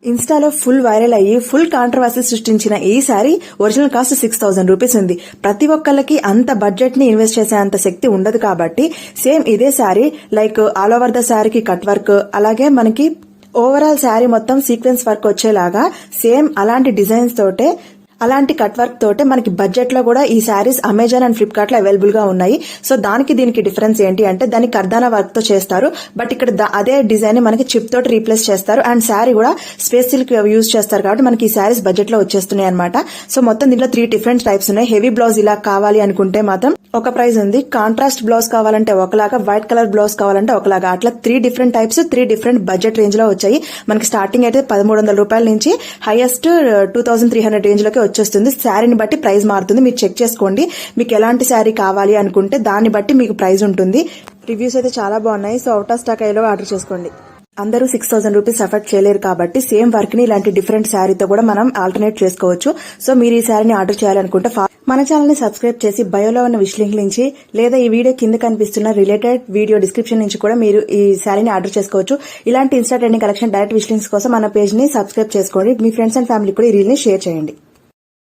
ఇన్స్టాలో full viral అయ్యి full controversy సృష్టించిన ఈ శారీ ఒరిజినల్ కాస్ట్ 6,000 రూపీస్ ఉంది. ప్రతి ఒక్కళ్ళకి అంత బడ్జెట్ ని ఇన్వెస్ట్ చేసే అంత శక్తి ఉండదు కాబట్టి సేమ్ ఇదే sari like all over the శారీకి కట్ వర్క్, అలాగే మనకి ఓవరాల్ శారీ మొత్తం సీక్వెన్స్ వర్క్ వచ్చేలాగా సేమ్ అలాంటి డిజైన్స్ తోటే అలాంటి కట్ వర్క్ తోటే మనకి బడ్జెట్ లో కూడా ఈ శారీస్ అమెజాన్ అండ్ ఫ్లిప్కార్ట్ లో అవైలబుల్ గా ఉన్నాయి. సో దానికి దీనికి డిఫరెన్స్ ఏంటి అంటే దాన్ని కర్దానా వర్క్ తో చేస్తారు, బట్ ఇక్కడ అదే డిజైన్ ని మనకి చిప్ తోటి రీప్లేస్ చేస్తారు అండ్ శారీ కూడా స్పేస్ సిల్క్ యూజ్ చేస్తారు కాబట్టి మనకి ఈ శారీస్ బడ్జెట్ లో వచ్చేస్తున్నాయి అనమాట. సో మొత్తం దీంట్లో 3 డిఫరెంట్ టైప్స్ ఉన్నాయి. హెవీ బ్లౌజ్ ఇలా కావాలి అనుకుంటే మాత్రం ఒక ప్రైస్ ఉంది, కాంట్రాస్ట్ బ్లౌజ్ కావాలంటే ఒకలాగా, వైట్ కలర్ బ్లౌజ్ కావాలంటే ఒకలాగా, అట్లా 3 different types 3 different budget range లో వచ్చాయి. మనకి స్టార్టింగ్ అయితే 1,300 రూపాయల నుంచి హైయెస్ట్ 2,300 రేంజ్ లోకి వచ్చేస్తుంది. శారీని బట్టి ప్రైస్ మారుతుంది, మీరు చెక్ చేసుకోండి. మీకు ఎలాంటి శారీ కావాలి అనుకుంటే దాన్ని బట్టి మీకు ప్రైస్ ఉంటుంది. రివ్యూస్ అయితే చాలా బాగున్నాయి. సో అవుట్ ఆఫ్ స్టాక్ అయ్యేలో ఆర్డర్ చేసుకోండి. అందరూ 6,000 రూపీస్ ఎఫర్ట్ చేయలేరు కాబట్టి సేమ్ వర్క్ ని ఇలాంటి డిఫరెంట్ శారీతో కూడా మనం ఆల్టర్నేట్ చేసుకోవచ్చు. సో మీరు ఈ శారీని ఆర్డర్ చేయాలనుకుంటే మన ఛానల్ ని సబ్స్క్రైబ్ చేసి బయోలో ఉన్న విష్ లింక్ నుంచి లేదా ఈ వీడియో కింద కనిపిస్తున్న రిలేటెడ్ వీడియో డిస్క్రిప్షన్ నుంచి కూడా మీరు ఈ శారీని ఆర్డర్ చేసుకోవచ్చు. ఇలాంటి Insta trending collection direct wish links కోసం మన పేజ్ ని సబ్స్క్రైబ్ చేసుకోండి. మీ ఫ్రెండ్స్ అండ్ ఫ్యామిలీ కూడా ఈ రీల్ ని షేర్ చేయండి.